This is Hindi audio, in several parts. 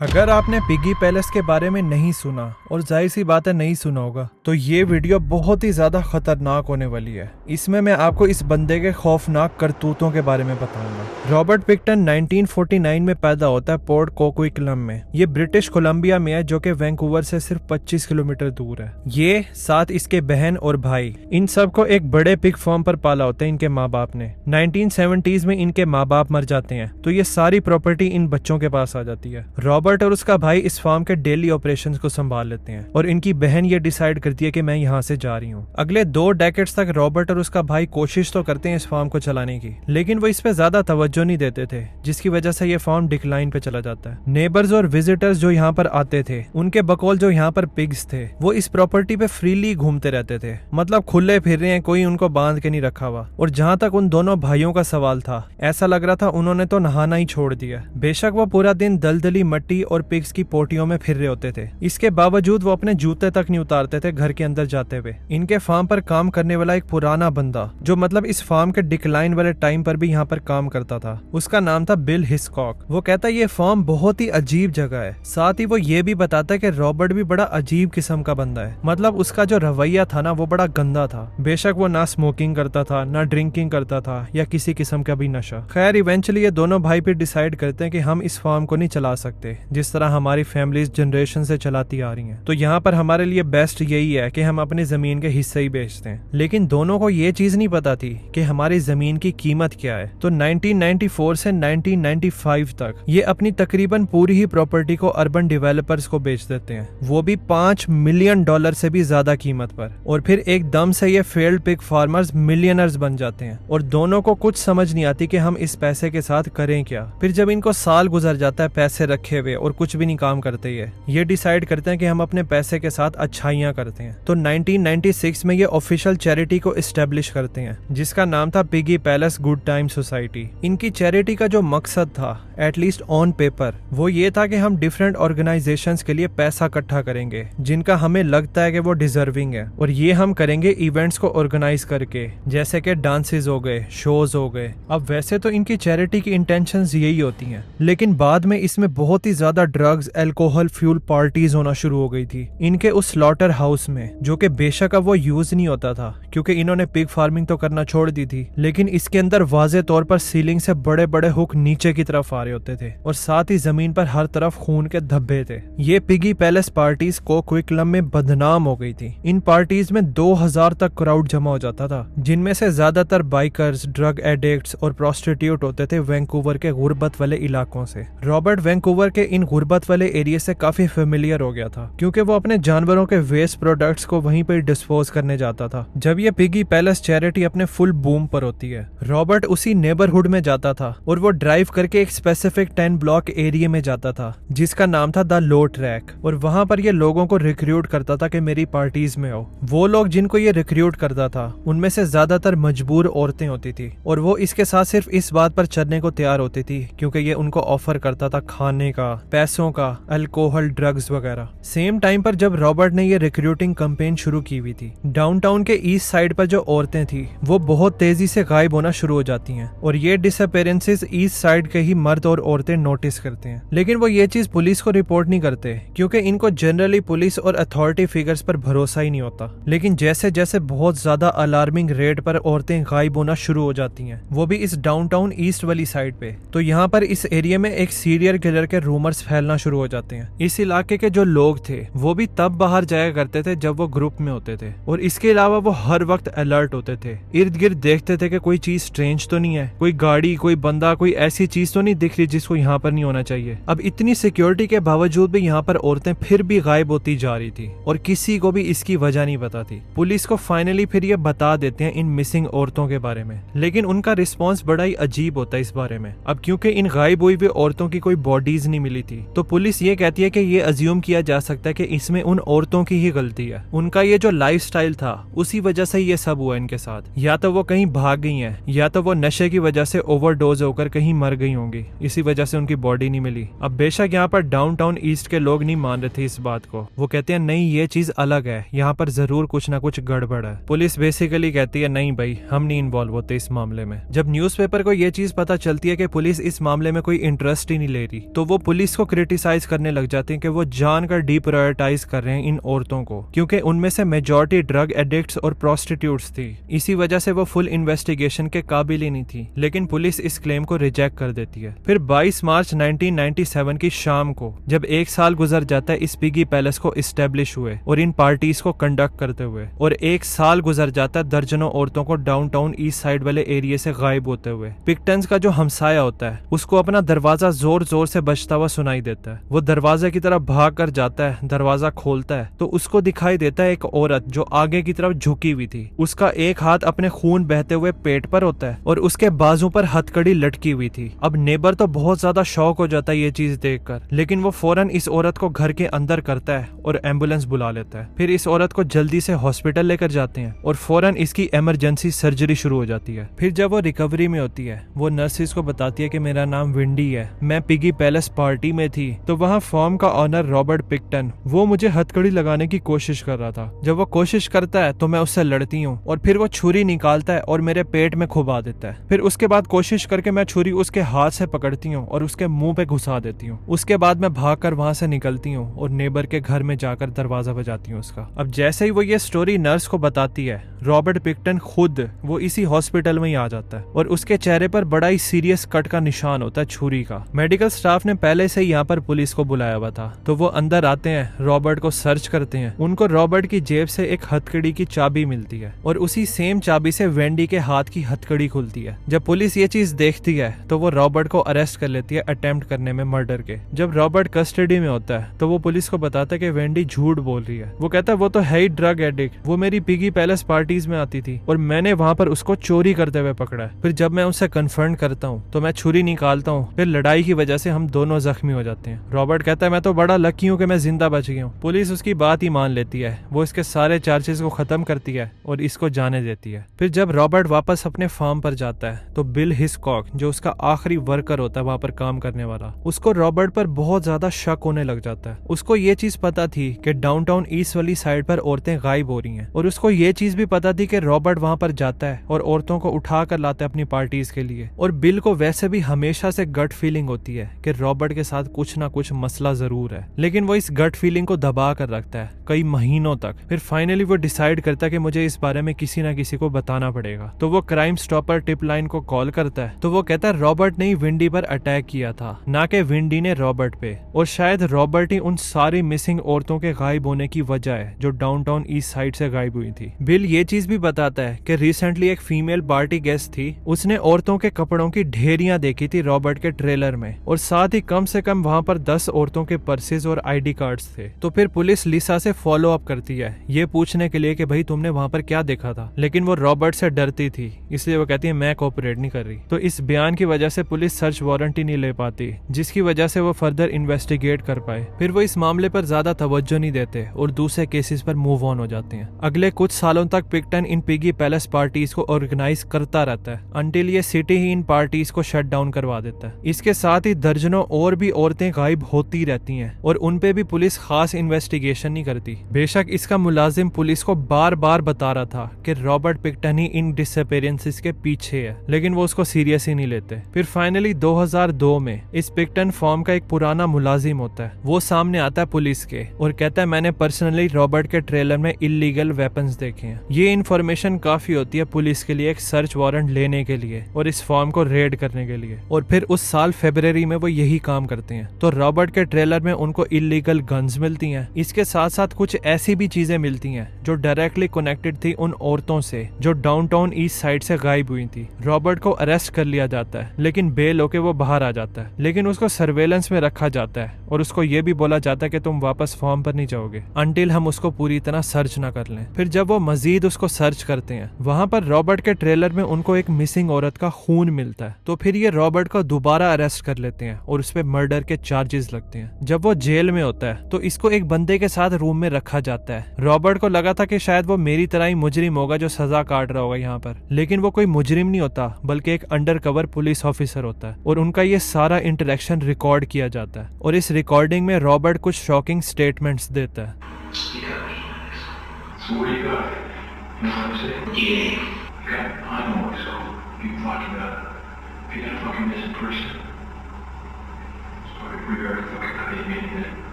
अगर आपने पिगी पैलेस के बारे में नहीं सुना और जाहिर सी बात है नहीं सुना होगा तो ये वीडियो बहुत ही ज्यादा खतरनाक होने वाली है। इसमें मैं आपको इस बंदे के खौफनाक करतूतों के बारे में बताऊंगा। रॉबर्ट पिक्टन 1949 में पैदा होता है पोर्ट कोक्विकलम में। ये ब्रिटिश कोलंबिया में है जो कि वैंकूवर से सिर्फ 25 किलोमीटर दूर है। ये साथ इसके बहन और भाई इन सबको एक बड़े पिग फार्म पर पाला होता है इनके माँ बाप ने। 1970s में इनके माँ बाप मर जाते हैं तो ये सारी प्रॉपर्टी इन बच्चों के पास आ जाती है। रॉबर्ट और उसका भाई इस फार्म के डेली ऑपरेशंस को संभाल लेते हैं और इनकी बहन ये डिसाइड करती है कि मैं यहाँ से जा रही हूँ। अगले 2 डेकेड्स तक रॉबर्ट और उसका भाई कोशिश तो करते हैं इस फार्म को चलाने की, लेकिन वो इस पे ज्यादा तवज्जो नहीं देते थे, जिसकी वजह से ये फार्म डिक्लाइन पे चला जाता है। नेबर्स और विजिटर्स जो यहाँ पर आते थे उनके बकौल जो यहाँ पर पिग्स थे वो इस प्रॉपर्टी पे फ्रीली घूमते रहते थे, मतलब खुले फिर रहे हैं, कोई उनको बांध के नहीं रखा हुआ। और जहाँ तक उन दोनों भाइयों का सवाल था, ऐसा लग रहा था उन्होंने तो नहाना ही छोड़ दिया। बेशक वो पूरा दिन दलदली मट्टी और पिग्स की पोटियों में फिर रहे होते थे, इसके बावजूद वो अपने जूते तक नहीं उतारते थे घर के अंदर जाते हुए। इनके फार्म पर काम करने वाला एक पुराना बंदा जो मतलब इस फार्म के डिक्लाइन वाले टाइम पर भी यहाँ पर काम करता था, उसका नाम था बिल हिस्कॉक। वो कहता है ये फार्म बहुत ही अजीब जगह है। साथ ही वो ये भी बताता है कि रॉबर्ट भी बड़ा अजीब किस्म का बंदा है, मतलब उसका जो रवैया था ना वो बड़ा गंदा था। बेशक वो ना स्मोकिंग करता था ना ड्रिंकिंग करता था या किसी किस्म का भी नशा। खैर इवेंचुअली ये दोनों भाई फिर डिसाइड करते हैं कि हम इस फार्म को नहीं चला सकते जिस तरह हमारी फैमिलीज जनरेशन से चलाती आ रही हैं, तो यहाँ पर हमारे लिए बेस्ट यही है कि हम अपनी जमीन के हिस्से ही बेच दें। लेकिन दोनों को ये चीज नहीं पता थी कि हमारी जमीन की कीमत क्या है। तो 1994 से 1995 तक ये अपनी तकरीबन पूरी ही प्रॉपर्टी को अर्बन डेवलपर्स को बेच देते हैं, वो भी $5 मिलियन से भी ज्यादा कीमत पर। और फिर एकदम से ये फेल्ड पिग फार्मर्स मिलियनर्स बन जाते हैं और दोनों को कुछ समझ नहीं आती कि हम इस पैसे के साथ करें क्या। फिर जब इनको साल गुजर जाता है पैसे रखे हुए और कुछ भी नहीं काम करते ये डिसाइड करते हैं कि हम अपने पैसे के साथ अच्छाइयाँ करते हैं। तो 1996 में ये ऑफिशियल चैरिटी को एस्टेब्लिश करते हैं जिसका नाम था piggy palace good time society. इनकी चैरिटी का जो मकसद था एटलीस्ट ऑन पेपर वो ये था कि हम डिफरेंट ऑर्गेनाइजेशंस के लिए पैसा इकट्ठा करेंगे जिनका हमें लगता है कि वो डिजर्विंग है, और ये हम करेंगे इवेंट्स को ऑर्गेनाइज करके, जैसे कि डांसेस हो गए, शोज हो गए। अब वैसे तो इनकी चैरिटी की इंटेंशंस यही होती हैं, लेकिन बाद में इसमें बहुत ही ज्यादा ड्रग्स, अल्कोहल फ्यूल पार्टीज होना शुरू हो गई थी इनके उस स्लॉटर हाउस में, जो कि बेशक अब वो यूज नहीं होता था क्योंकि इन्होंने पिग फार्मिंग तो करना छोड़ दी थी, लेकिन इसके अंदर वाजे तौर पर सीलिंग से बड़े बड़े हुक नीचे की तरफ आ रहे होते थे और साथ ही जमीन पर हर तरफ खून के धब्बे थे। ये पिगी पैलेस पार्टीज कोक्विकलम में बदनाम हो गई थी। इन पार्टीज में 2000 तक क्राउड जमा हो जाता था, जिनमें से ज्यादातर बाइकर्स, ड्रग एडिक्ट्स और प्रोस्टिट्यूट होते थे वैंकूवर के गुर्बत वाले इलाकों से। रॉबर्ट वैंकूवर के इन गुर्बत वाले एरिया से काफी फेमिलियर हो गया था क्योंकि वो अपने जानवरों के वेस्ट प्रोडक्ट्स को वहीं पर डिस्पोज करने जाता था जब ये पिगी पैलेस चैरिटी अपने फुल बूम पर होती है। रॉबर्ट उसी नेबरहुड में जाता था और वो ड्राइव करके एक स्पेसिफिक 10 ब्लॉक एरिया में जाता था जिसका नाम था द लो ट्रैक, और वहां पर ये लोगों को रिक्रूट करता था कि मेरी पार्टीज में आओ। वो लोग जिनको ये रिक्रूट करता था उनमें से ज्यादातर मजबूर औरतें होती थी और वो इसके साथ सिर्फ इस बात पर चलने को तैयार होती थी क्योंकि ये उनको ऑफर करता था खाने का, पैसों का, अल्कोहल, ड्रग्स वगैरह। सेम टाइम पर जब रॉबर्ट ने ये रिक्रूटिंग कैंपेन शुरू की हुई थी, डाउनटाउन के ईस्ट साइड पर जो औरतें थी वो बहुत तेजी से गायब होना शुरू हो जाती हैं और ये डिसअपीयरेंसेस ईस्ट साइड के ही मर्द और औरतें नोटिस करते हैं। लेकिन वो ये चीज पुलिस को रिपोर्ट नहीं करते क्योंकि इनको जनरली पुलिस और अथॉरिटी फिगर्स पर भरोसा ही नहीं होता। लेकिन जैसे जैसे बहुत ज्यादा अलार्मिंग रेट पर औरतें गायब होना शुरू हो जाती हैं, वो भी इस डाउनटाउन ईस्ट वाली साइड पे, तो यहाँ पर इस एरिया में एक सीरियल किलर के रूमर्स फैलना शुरू हो जाते हैं। इस इलाके के जो लोग थे वो भी तब बाहर जाया करते थे जब वो ग्रुप में होते थे, और इसके अलावा वो हर वक्त अलर्ट होते थे, इर्द गिर्द देखते थे कि कोई चीज स्ट्रेंज तो नहीं है, कोई गाड़ी, कोई बंदा, कोई ऐसी चीज तो नहीं दिख रही जिसको यहाँ पर नहीं होना चाहिए। अब इतनी सिक्योरिटी के बावजूद भी यहाँ पर औरतें फिर भी गायब होती जा रही थी और किसी को भी इसकी वजह नहीं पता थी। पुलिस को फाइनली फिर ये बता देते हैं इन मिसिंग औरतों के बारे में, लेकिन उनका रिस्पॉन्स बड़ा ही अजीब होता है इस बारे में। अब क्योंकि इन गायब हुई हुई औरतों की कोई बॉडीज नहीं मिली थी, तो पुलिस ये कहती है कि ये अज्यूम किया जा सकता लगता है कि इसमें उन औरतों की ही गलती है। उनका ये जो लाइफस्टाइल था उसी वजह से ये सब हुआ इनके साथ। या तो वो कहीं भाग गई हैं, या तो वो नशे की वजह से ओवरडोज होकर कहीं मर गई होंगी, इसी वजह से उनकी बॉडी नहीं मिली। अब बेशक यहाँ पर डाउनटाउन ईस्ट के लोग नहीं मान रहे थे इस बात को। वो कहते हैं नहीं, ये चीज अलग है, यहाँ पर जरूर कुछ ना कुछ गड़बड़ है। पुलिस बेसिकली कहती है नहीं भाई, हम नहीं इन्वॉल्व होते इस मामले में। जब न्यूज़पेपर को ये चीज पता चलती है कि पुलिस इस मामले में कोई इंटरेस्ट ही नहीं ले रही, तो वो पुलिस को क्रिटिसाइज करने लग जाते हैं कि वो जानकर डिप्रायोरिटाइज कर रहे हैं इन औरतों को, क्योंकि उनमें से मेजॉरिटी ड्रग एडिक्ट्स और प्रोस्टिट्यूट्स थी। इसी वजह से वो फुल इन्वेस्टिगेशन के काबिल ही नहीं थी। लेकिन पुलिस इस क्लेम को रिजेक्ट कर देती है। फिर 22 मार्च 1997 की शाम को, जब 1 साल गुजर जाता है इस पिगी पैलेस को इस्टेब्लिश हुए और इन पार्टीज को कंडक्ट करते हुए, और 1 साल गुजर जाता है दर्जनों औरतों को डाउनटाउन ईस्ट साइड वाले एरिया से गायब होते हुए। पिक्टन्स का जो हमसाया होता है उसको अपना दरवाजा जोर जोर से बजता हुआ सुनाई देता है। वो दरवाजे की तरफ भाग कर जाता है, दरवाजा खोलता है तो उसको दिखाई देता है एक औरत जो आगे की तरफ झुकी हुई थी। उसका एक हाथ अपने खून बहते हुए पेट पर होता है और उसके बाजू पर हथकड़ी लटकी हुई थी। अब नेबर तो बहुत ज्यादा शौक हो जाता है ये चीज देखकर, लेकिन वो फौरन इस औरत को घर के अंदर करता है और एम्बुलेंस बुला लेता है। फिर इस औरत को जल्दी से हॉस्पिटल लेकर जाते हैं और फौरन इसकी इमरजेंसी सर्जरी शुरू हो जाती है। फिर जब वो रिकवरी में होती है, वो नर्सिस को बताती है कि मेरा नाम विंडी है, मैं पिगी पैलेस पार्टी में थी, तो वहाँ फॉर्म का ऑनर रॉबर्ट पिक्टन वो मुझे हथकड़ी लगाने की कोशिश कर रहा था। जब वो कोशिश करता है तो मैं उससे लड़ती हूँ और फिर वो छुरी निकालता है और मेरे पेट में खुबा देता है। फिर उसके बाद कोशिश करके मैं छुरी उसके हाथ से पकड़ती हूँ और उसके मुंह पे घुसा देती हूँ। उसके बाद मैं भागकर वहां से निकलती हूँ और नेबर के घर में जाकर दरवाजा बजाती हूँ उसका। अब जैसे ही वो ये स्टोरी नर्स को बताती है, रॉबर्ट पिक्टन खुद वो इसी हॉस्पिटल में ही आ जाता है और उसके चेहरे पर बड़ा ही सीरियस कट का निशान होता है छुरी का। मेडिकल स्टाफ ने पहले से यहाँ पर पुलिस को बुलाया हुआ था, तो वो अंदर आते हैं, रॉबर्ट को सर्च करते हैं। उनको रॉबर्ट की जेब से एक हथकड़ी की चाबी मिलती है और उसी सेम चाबी से वेंडी के हाथ की हथकड़ी खुलती है। जब पुलिस ये चीज देखती है तो वो रॉबर्ट को अरेस्ट कर लेती है अटेम्प्ट करने में मर्डर के। जब रॉबर्ट कस्टडी में होता है तो वो पुलिस को बताता है कि वेंडी झूठ बोल रही है। वो कहता है वो तो है ही ड्रग एडिक्ट, वो मेरी पिगी पैलेस पार्टीज में आती थी और मैंने वहां पर उसको चोरी करते हुए पकड़ा है। फिर जब मैं उससे कन्फ्रंट करता हूँ तो मैं छुरी निकालता हूँ, फिर लड़ाई की वजह से हम दोनों जख्मी हो जाते हैं। रॉबर्ट कहता है मैं तो बड़ा लकी हूँ कि मैं जिंदा बच गया हूँ। पुलिस उसकी बात ही मान लेती है, वो इसके सारे चार्जेस को खत्म करती है और इसको जाने देती है। फिर जब रॉबर्ट वापस अपने फार्म पर जाता है तो बिल हिचकॉक जो उसका आखिरी वर्कर होता है वहां पर काम करने वाला, उसको रॉबर्ट पर बहुत ज्यादा शक होने लग जाता है। उसको ये चीज पता थी कि डाउनटाउन ईस्ट वाली साइड पर औरतें गायब हो रही हैं और उसको ये चीज भी पता थी कि रॉबर्ट वहां पर जाता है और औरतों को उठा कर लाता है अपनी पार्टीज के लिए। और बिल को वैसे भी हमेशा से गट फीलिंग होती है कि रॉबर्ट के साथ कुछ ना कुछ मसला जरूर है, लेकिन वो इस गट फीलिंग को दबा कर रखता है कई महीनों तक। फिर फाइनली वो डिसाइड करता है कि मुझे इस बारे में किसी ना किसी को बताना पड़ेगा। तो वो क्राइम स्टॉपर टिप लाइन को कॉल करता है, तो वो कहता है रॉबर्ट ने ही विंडी पर अटैक किया था, ना कि विंडी ने रॉबर्ट पे, और शायद रॉबर्ट ही उन सारी मिसिंग औरतों के गायब होने की वजह है जो डाउनटाउन ईस्ट साइड से गायब हुई थी। बिल ये चीज भी बताता है कि रिसेंटली एक फीमेल पार्टी गेस्ट थी, उसने औरतों के कपड़ों की ढेरियां देखी थी रॉबर्ट के ट्रेलर में, और साथ ही कम से कम वहां पर 10 औरतों के पर्सेज और आईडी कार्ड्स थे। तो फिर पुलिस लिसा से फॉलो अप करती है ये पूछने के लिए कि भाई तुमने वहां पर क्या देखा था, लेकिन वो रॉबर्ट से डरती थी, इसलिए वो कहती है मैं कोऑपरेट नहीं कर रही। तो इस बयान की वजह से पुलिस सर्च वारंट ही नहीं ले पाती, जिसकी वजह से वो फर्दर इन्वेस्टिगेट कर पाए। फिर वो इस मामले पर ज्यादा तवज्जो नहीं देते और दूसरे केसेस पर मूव ऑन हो जाते हैं। अगले कुछ सालों तक पिक्टन इन पिगी पैलेस पार्टीज को ऑर्गेनाइज करता रहता है अंटिल ये सिटी ही इन पार्टीज को शट डाउन करवा देता है। इसके साथ ही दर्जनों और भी औरतें गायब होती रहती हैं और उन पे भी पुलिस खास इन्वेस्टिगेशन नहीं करती। बेशक इसका मुलाजिम पुलिस को बार बार बता रहा था कि रॉबर्ट पिक्टन ही इन डिसअपीयरेंसेस के पीछे है, लेकिन वो उसको सीरियस ही नहीं लेते। फिर फाइनली 2002 में इस पिक्टन फॉर्म का एक पुराना मुलाजिम होता है, वो सामने आता है पुलिस के और कहता है मैंने पर्सनली रॉबर्ट के ट्रेलर में इलीगल वेपन्स देखे हैं। ये इन्फॉर्मेशन काफी होती है पुलिस के लिए एक सर्च वारंट लेने के लिए और इस फॉर्म को रेड करने के लिए, और फिर उस साल फरवरी में वो यही काम करते हैं। तो रॉबर्ट के ट्रेलर में उनको इलीगल गन्स मिलती हैं, इसके साथ साथ कुछ ऐसी भी चीजें मिलती हैं जो डायरेक्टली कनेक्टेड थी उन औरतों से जो डाउनटाउन ईस्ट साइड से गायब हुई थी। रॉबर्ट को अरेस्ट कर लिया जाता है, लेकिन बेल होके वो बाहर आ जाता है, लेकिन उसको सर्वेलेंस में रखा जाता है और उसको ये भी बोला जाता है कि तुम वापस फॉर्म पर नहीं जाओगे अनटिल हम उसको पूरी तरह सर्च ना कर लें। फिर जब वो मजीद उसको सर्च करते हैं, वहां पर रॉबर्ट के ट्रेलर में उनको एक मिसिंग औरत का खून मिलता है। तो फिर ये रॉबर्ट को दोबारा अरेस्ट कर लेते हैं और उस पर मर्डर के चार्जेस लगते हैं। जब वो जेल में होता है तो इसको एक बंदे के साथ रूम में रखा जाता है। रॉबर्ट को लगा था कि शायद वो मेरी तरह ही मुजरिम होगा जो सजा काट रहा होगा यहाँ पर, लेकिन वो कोई मुजरिम नहीं होता बल्कि एक अंडरकवर पुलिस ऑफिसर होता है और उनका ये सारा इंटरेक्शन रिकॉर्ड किया जाता है। और इस रिकॉर्डिंग में रॉबर्ट कुछ शॉकिंग स्टेटमेंट्स देता है।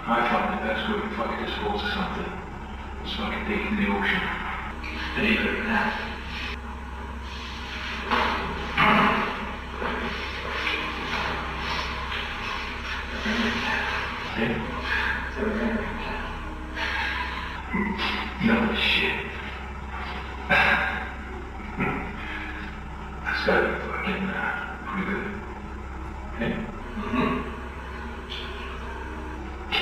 I thought the best way to fucking dispose of something was fucking take it in the ocean. It ain't better than that. No shit. That's gotta be fucking pretty good. Hey? Mm-hmm.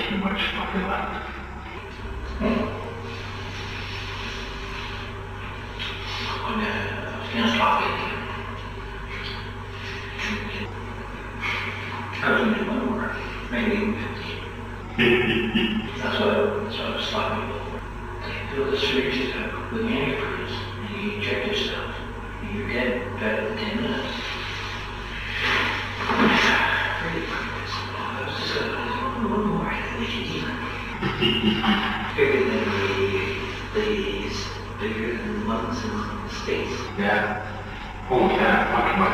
Too much fucking left. I was gonna do one more, maybe even 50. That's what I was sloppy over. You feel the syringes up with antifreeze, and you inject yourself, and you're dead better than 10 minutes. Pretty quick. I was just one more, we can even. Bigger than the bigger than lungs in space. Yeah. Holy cow, fucking my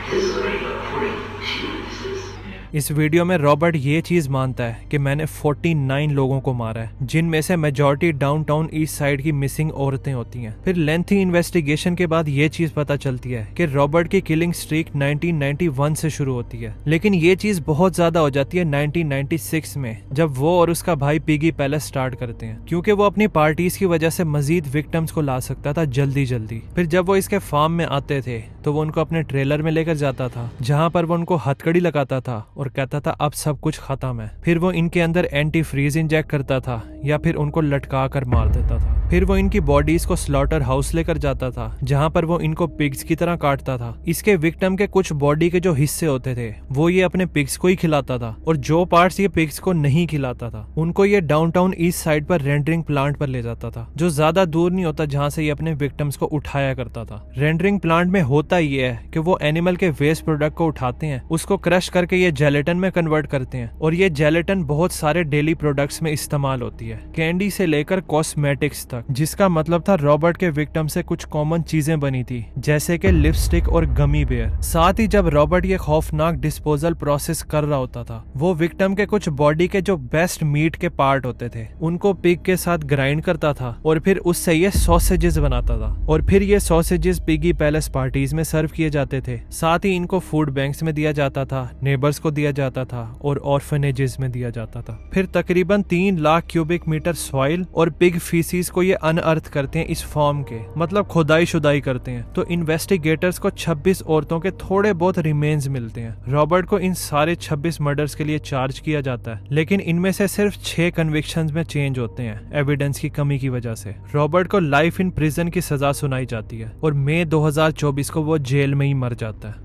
This is already about 42 pieces. इस वीडियो में रॉबर्ट ये चीज मानता है कि मैंने 49 लोगों को मारा है, जिनमें से मेजॉरिटी डाउनटाउन ईस्ट साइड की मिसिंग औरतें होती हैं। फिर लेंथी इन्वेस्टिगेशन के बाद ये चीज पता चलती है कि रॉबर्ट की किलिंग स्ट्रीक 1991 से शुरू होती है, लेकिन ये चीज बहुत ज्यादा हो जाती है 1996 में, जब वो और उसका भाई पिगी पैलेस स्टार्ट करते हैं, क्योंकि वो अपनी पार्टीज की वजह से मजीद विक्टिम्स को ला सकता था जल्दी जल्दी। फिर जब वो इसके फार्म में आते थे तो वो उनको अपने ट्रेलर में लेकर जाता था, जहाँ पर वो उनको हथकड़ी लगाता था और कहता था अब सब कुछ खत्म है। फिर वो इनके अंदर एंटी फ्रीज इंजेक्ट करता था या फिर उनको लटका कर मार देता था। फिर वो इनकी बॉडीज को स्लॉटर हाउस लेकर जाता था, जहाँ पर वो इनको पिग्स की तरह काटता था। इसके विक्टिम के कुछ बॉडी के जो हिस्से होते थे वो ये अपने पिग्स को ही खिलाता था, और जो पार्ट्स ये पिग्स को नहीं खिलाता था उनको ये डाउनटाउन ईस्ट साइड पर रेंडरिंग प्लांट पर ले जाता था, जो ज्यादा दूर नहीं होता जहाँ से ये अपने विक्टिम्स को उठाया करता था। रेंडरिंग प्लांट में होता ये है कि वो एनिमल के वेस्ट प्रोडक्ट को उठाते हैं, उसको क्रश करके ये जेलेटन में कन्वर्ट करते हैं, और ये जेलेटन बहुत सारे डेली प्रोडक्ट्स में इस्तेमाल होती है, कैंडी से लेकर कॉस्मेटिक्स तक, जिसका मतलब था रॉबर्ट के विक्टिम से कुछ कॉमन चीजें बनी थी, जैसे कि लिपस्टिक और गमी बेयर। साथ ही जब रॉबर्ट ये खौफनाक डिस्पोजल प्रोसेस कर रहा होता था, वो विक्टिम के कुछ बॉडी के जो बेस्ट मीट के पार्ट होते थे उनको पिग के साथ ग्राइंड करता था, और फिर उससे ये सॉसेजेस बनाता था, और फिर ये सॉसेजेस पिगी पैलेस पार्टीज में सर्व किए जाते थे। साथ ही इनको फूड बैंक्स में दिया जाता था, नेबर्स को दिया जाता था और ऑर्फनेजेस में दिया जाता था। फिर तकरीबन 3 लाख क्यूबिक मीटर सॉइल और पिग फीसिस को ये अनअर्थ करते हैं इस फॉर्म के, मतलब खुदाई शुदाई करते हैं, तो इन्वेस्टिगेटर्स को 26 औरतों के थोड़े बहुत रिमेन्स मिलते हैं। रॉबर्ट को इन सारे 26 मर्डर्स के लिए चार्ज किया जाता है, लेकिन इनमें से सिर्फ 6 कन्विक्शंस में चेंज होते हैं एविडेंस की कमी की वजह से। रॉबर्ट को लाइफ इन प्रिजन की सजा सुनाई जाती है और मई 2024 को वो जेल में ही मर जाता है।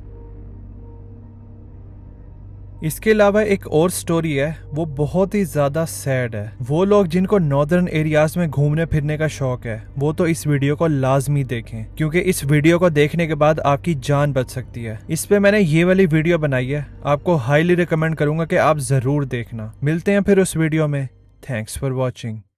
इसके अलावा एक और स्टोरी है, वो बहुत ही ज्यादा सैड है। वो लोग जिनको नॉर्दर्न एरियाज में घूमने फिरने का शौक है वो तो इस वीडियो को लाजमी देखें, क्योंकि इस वीडियो को देखने के बाद आपकी जान बच सकती है। इस पे मैंने ये वाली वीडियो बनाई है, आपको हाईली रिकमेंड करूंगा कि आप जरूर देखना। मिलते हैं फिर उस वीडियो में। Thanks for watching.